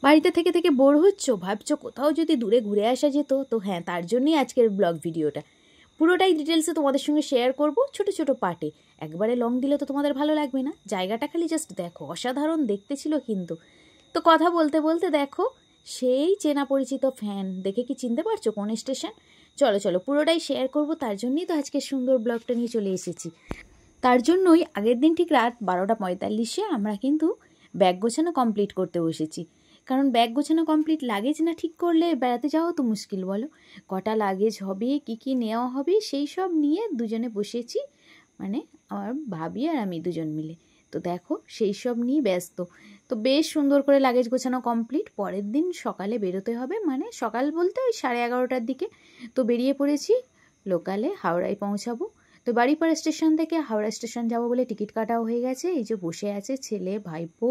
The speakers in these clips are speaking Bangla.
বাড়িতে থেকে থেকে বোর হচ্ছ, ভাবছো কোথাও যদি দূরে ঘুরে আসা যেত, তো হ্যাঁ, তার জন্যই আজকের ব্লগ ভিডিওটা। পুরোটাই ডিটেলসে তোমাদের সঙ্গে শেয়ার করব, ছোট ছোট পার্টে। একবারে লং দিলে তো তোমাদের ভালো লাগবে না। জায়গাটা খালি জাস্ট দেখো, অসাধারণ দেখতে ছিল কিন্তু। তো কথা বলতে বলতে দেখো সেই চেনা পরিচিত ফ্যান দেখে কি চিনতে পারছো কোন স্টেশন? চলো চলো পুরোটাই শেয়ার করব, তার জন্যই তো আজকে সুন্দর ব্লগটা নিয়ে চলে এসেছি। তার জন্যই আগের দিন ঠিক রাত 12:45-এ আমরা কিন্তু ব্যাগ গোছানো কমপ্লিট করতে বসেছি। কারণ ব্যাগ গোছানো কমপ্লিট, লাগেজ না ঠিক করলে বেড়াতে যাওয়া তো মুশকিল, বলো। কটা লাগেজ হবে, কি নেওয়া হবে, সেই সব নিয়ে দুজনে বসেছি, মানে আমার ভাবি আর আমি দুজন মিলে। তো দেখো সেই সব নিয়ে ব্যস্ত। তো বেশ সুন্দর করে লাগেজ গোছানো কমপ্লিট। পরের দিন সকালে বেরোতে হবে, মানে সকাল বলতে ওই 11:30টার দিকে। তো বেরিয়ে পড়েছি, লোকালে হাওড়ায় পৌঁছাবো। তো বাড়িপাড়া স্টেশন থেকে হাওড়া স্টেশন যাবো বলে টিকিট কাটাও হয়ে গেছে। এই যে বসে আছে ছেলে ভাইপো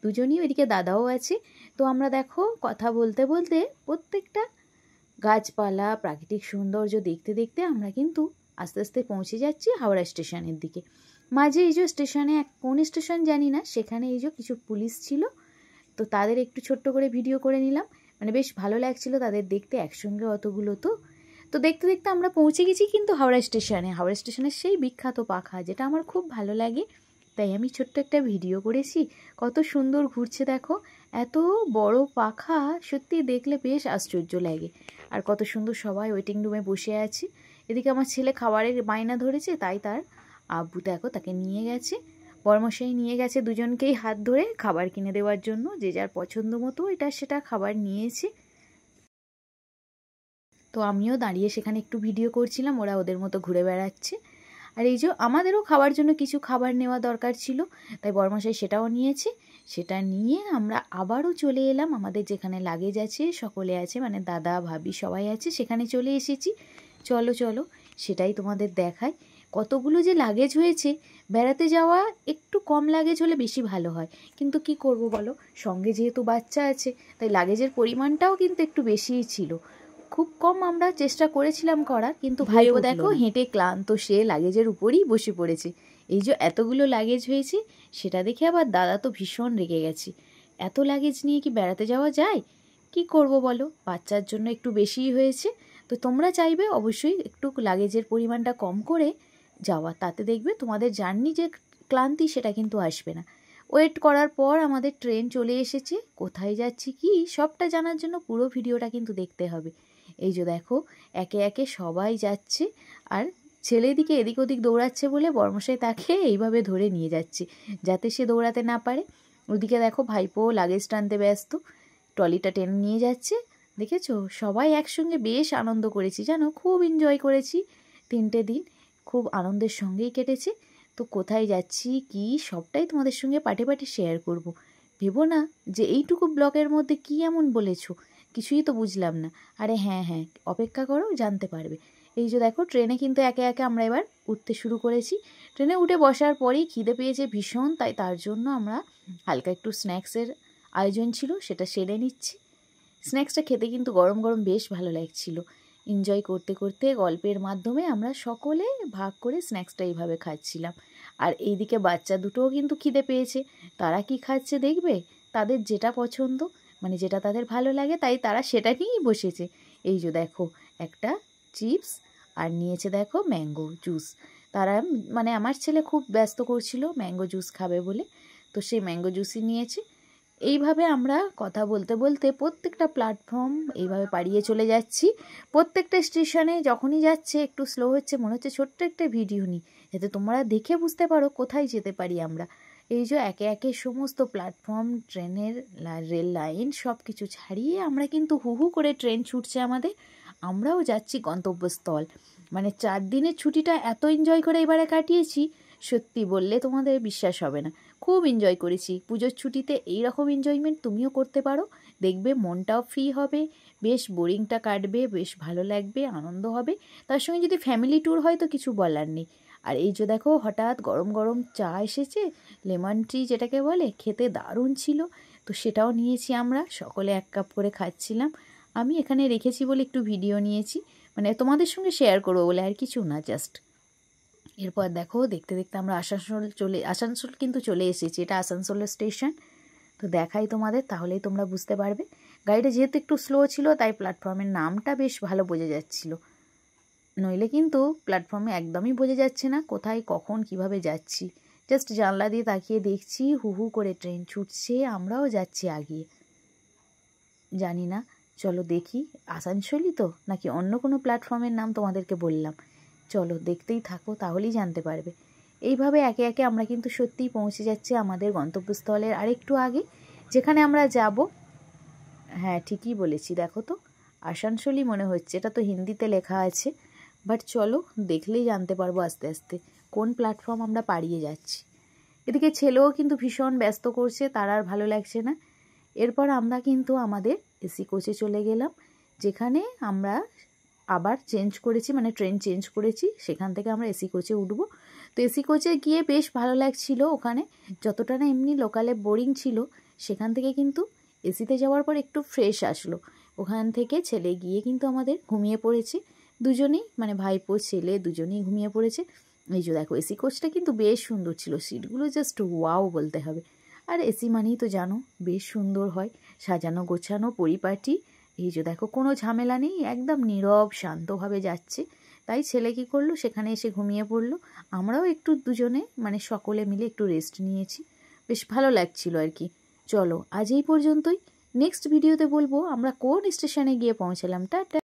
দুজনই, ওইদিকে দাদাও আছে। তো আমরা দেখো কথা বলতে বলতে প্রত্যেকটা গাছপালা প্রাকৃতিক সৌন্দর্য দেখতে দেখতে আমরা কিন্তু আস্তে আস্তে পৌঁছে যাচ্ছি হাওড়া স্টেশনের দিকে। মাঝে এই যে স্টেশনে কোন স্টেশন জানি না, সেখানে এই যে কিছু পুলিশ ছিল, তো তাদের একটু ছোট্ট করে ভিডিও করে নিলাম। মানে বেশ ভালো লাগছিল তাদের দেখতে, একসঙ্গে অতগুলো। তো দেখতে দেখতে আমরা পৌঁছে গেছি কিন্তু হাওড়া স্টেশনে। হাওড়া স্টেশনের সেই বিখ্যাত পাখা, যেটা আমার খুব ভালো লাগে, তাই আমি ছোট্ট একটা ভিডিও করেছি। কত সুন্দর ঘুরছে দেখো, এত বড় পাখা, সত্যি দেখলে বেশ আশ্চর্য লাগে। আর কত সুন্দর সবাই ওয়েটিং রুমে বসে আছে। এদিকে আমার ছেলে খাবারের বায়না ধরেছে, তাই তার আব্বু দেখো তাকে নিয়ে গেছে, বর্মশাই নিয়ে গেছে দুজনকেই হাত ধরে খাবার কিনে দেওয়ার জন্য। যে যার পছন্দ মতো এটা সেটা খাবার নিয়েছে। তো আমিও দাঁড়িয়ে সেখানে একটু ভিডিও করছিলাম, ওরা ওদের মতো ঘুরে বেড়াচ্ছে। আর এই যে আমাদেরও খাওয়ার জন্য কিছু খাবার নেওয়া দরকার ছিল, তাই বর্মশাই সেটাও নিয়েছে। সেটা নিয়ে আমরা আবারও চলে এলাম আমাদের যেখানে লাগেজ আছে, সকলে আছে, মানে দাদা ভাবি সবাই আছে, সেখানে চলে এসেছি। চলো চলো সেটাই তোমাদের দেখাই। কতগুলো যে লাগেজ হয়েছে, বেড়াতে যাওয়া একটু কম লাগেজ হলে বেশি ভালো হয়, কিন্তু কি করব বলো, সঙ্গে যেহেতু বাচ্চা আছে তাই লাগেজের পরিমাণটাও কিন্তু একটু বেশিই ছিল। খুব কম আমরা চেষ্টা করেছিলাম করার, কিন্তু ভাইও দেখো হেঁটে ক্লান্ত, সে লাগেজের উপরই বসে পড়েছে। এই যে এতগুলো লাগেজ হয়েছে, সেটা দেখে আবার দাদা তো ভীষণ রেগে গেছে। এত লাগেজ নিয়ে কি বেড়াতে যাওয়া যায়? কি করব বলো, বাচ্চার জন্য একটু বেশিই হয়েছে। তো তোমরা চাইবে অবশ্যই একটু লাগেজের পরিমাণটা কম করে যাওয়া, তাতে দেখবে তোমাদের জার্নি যে ক্লান্তি সেটা কিন্তু আসবে না। ওয়েট করার পর আমাদের ট্রেন চলে এসেছে। কোথায় যাচ্ছি কি সবটা জানার জন্য পুরো ভিডিওটা কিন্তু দেখতে হবে। এই যে দেখো একে একে সবাই যাচ্ছে, আর ছেলেদিকে এদিক ওদিক দৌড়াচ্ছে বলে বর্মশাই তাকে এইভাবে ধরে নিয়ে যাচ্ছে যাতে সে দৌড়াতে না পারে। ওদিকে দেখো ভাইপো লাগেজ টানতে ব্যস্ত, ট্রলিটা টেনে নিয়ে যাচ্ছে। দেখেছো সবাই একসঙ্গে বেশ আনন্দ করেছি, জানো, খুব এনজয় করেছি। 3টে দিন খুব আনন্দের সঙ্গেই কেটেছে। তো কোথায় যাচ্ছি কি সবটাই তোমাদের সঙ্গে পাটে পাটে শেয়ার করব। ভেবো না যে এইটুকু ব্লগের মধ্যে কি এমন বলেছো, কিছুই তো বুঝলাম না। আরে হ্যাঁ হ্যাঁ, অপেক্ষা করো, জানতে পারবে। এই যে দেখো ট্রেনে কিন্তু একে একে আমরা এবার উঠতে শুরু করেছি। ট্রেনে উঠে বসার পরেই খিদে পেয়েছে ভীষণ, তাই তার জন্য আমরা হালকা একটু স্ন্যাক্সের আয়োজন ছিল, সেটা সেরে নিচ্ছি। স্ন্যাক্সটা খেতে কিন্তু গরম গরম বেশ ভালো লাগছিল। এনজয় করতে করতে গল্পের মাধ্যমে আমরা সকলে ভাগ করে স্ন্যাক্সটা এইভাবে খাচ্ছিলাম। আর এইদিকে বাচ্চা দুটোও কিন্তু খিদে পেয়েছে, তারা কি খাচ্ছে দেখবে, তাদের যেটা পছন্দ, মানে যেটা তাদের ভালো লাগে, তাই তারা সেটা নিয়েই বসেছে। এই যে দেখো একটা চিপস আর নিয়েছে দেখো ম্যাঙ্গো জুস। তারা মানে আমার ছেলে খুব ব্যস্ত করছিল ম্যাঙ্গো জুস খাবে বলে, তো সেই ম্যাঙ্গো জুসই নিয়েছে। এইভাবে আমরা কথা বলতে বলতে প্রত্যেকটা প্ল্যাটফর্ম এইভাবে পাড়িয়ে চলে যাচ্ছি। প্রত্যেকটা স্টেশনে যখনই যাচ্ছে একটু স্লো হচ্ছে, মনে হচ্ছে ছোট্ট একটা ভিডিও নিই যাতে তোমরা দেখে বুঝতে পারো কোথায় যেতে পারি আমরা। এই যে একে একে সমস্ত প্ল্যাটফর্ম, ট্রেনের রেল লাইন সব কিছু ছাড়িয়ে আমরা কিন্তু হু হু করে ট্রেন ছুটছে আমাদের, আমরাও যাচ্ছি গন্তব্যস্থল। মানে 4 দিনের ছুটিটা এত এনজয় করে এবারে কাটিয়েছি, সত্যি বললে তোমাদের বিশ্বাস হবে না। খুব এনজয় করেছি। পুজোর ছুটিতে এই রকম এনজয়মেন্ট তুমিও করতে পারো, দেখবে মনটাও ফ্রি হবে, বেশ বোরিংটা কাটবে, বেশ ভালো লাগবে, আনন্দ হবে। তার সঙ্গে যদি ফ্যামিলি ট্যুর হয় তো কিছু বলার নেই। আর এই যে দেখো হঠাৎ গরম গরম চা এসেছে, লেমন টি যেটাকে বলে, খেতে দারুণ ছিল। তো সেটাও নিয়েছি আমরা, সকলে 1 কাপ করে খাচ্ছিলাম। আমি এখানে রেখেছি বলে একটু ভিডিও নিয়েছি, মানে তোমাদের সঙ্গে শেয়ার করবো বলে, আর কিছু না, জাস্ট। এরপর দেখো দেখতে দেখতে আমরা আসানসোল কিন্তু চলে এসেছি। এটা আসানসোলের স্টেশন। তো দেখাই তোমাদের, তাহলেই তোমরা বুঝতে পারবে। গাড়িটা যেহেতু একটু স্লো ছিল তাই প্ল্যাটফর্মের নামটা বেশ ভালো বোঝা যাচ্ছিল, নইলে কিন্তু প্ল্যাটফর্মে একদমই বোঝা যাচ্ছে না কোথায় কখন কিভাবে যাচ্ছি। জাস্ট জানলা দিয়ে তাকিয়ে দেখছি হু হু করে ট্রেন ছুটছে, আমরাও যাচ্ছি আগিয়ে। জানি না, চলো দেখি আসানসোলই তো নাকি অন্য কোনো প্ল্যাটফর্মের নাম তোমাদেরকে বললাম। চলো দেখতেই থাকো, তাহলেই জানতে পারবে। এইভাবে একে একে আমরা কিন্তু সত্যিই পৌঁছে যাচ্ছি আমাদের গন্তব্যস্থলের আরেকটু আগে, যেখানে আমরা যাব। হ্যাঁ ঠিকই বলেছি, দেখো তো আসানসোলই মনে হচ্ছে, এটা তো হিন্দিতে লেখা আছে, বাট চলো দেখলেই জানতে পারবো আস্তে আস্তে কোন প্ল্যাটফর্ম আমরা পাড়িয়ে যাচ্ছি। এদিকে ছেলেও কিন্তু ভীষণ ব্যস্ত করছে, তার আর ভালো লাগছে না। এরপর আমরা কিন্তু আমাদের এসি কোচে চলে গেলাম, যেখানে আমরা আবার চেঞ্জ করেছি, মানে ট্রেন চেঞ্জ করেছি, সেখান থেকে আমরা এসি কোচে উঠবো। তো এসি কোচে গিয়ে বেশ ভালো লাগছিল, ওখানে যতটা না এমনি লোকালে বোরিং ছিল, সেখান থেকে কিন্তু এসিতে যাওয়ার পর একটু ফ্রেশ আসলো। ওখান থেকে ছেলে গিয়ে কিন্তু আমাদের ঘুমিয়ে পড়েছে, দুজনেই, মানে ভাইপো ছেলে দুজনেই ঘুমিয়ে পড়েছে। এই যে দেখো এসি কোচটা কিন্তু বেশ সুন্দর ছিল, সিটগুলো জাস্ট ওয়াও বলতে হবে। আর এসি মানেই তো জানো বেশ সুন্দর হয়, সাজানো গোছানো পরিপাটি। এই যে দেখো কোনো ঝামেলা নেই, একদম নীরব শান্তভাবে যাচ্ছে। তাই ছেলে কী করলো, সেখানে এসে ঘুমিয়ে পড়লো। আমরাও একটু দুজনে মানে সকলে মিলে একটু রেস্ট নিয়েছি, বেশ ভালো লাগছিল আর কি। চলো আজ এই পর্যন্তই, নেক্সট ভিডিওতে বলবো আমরা কোন স্টেশনে গিয়ে পৌঁছালাম। টাটা।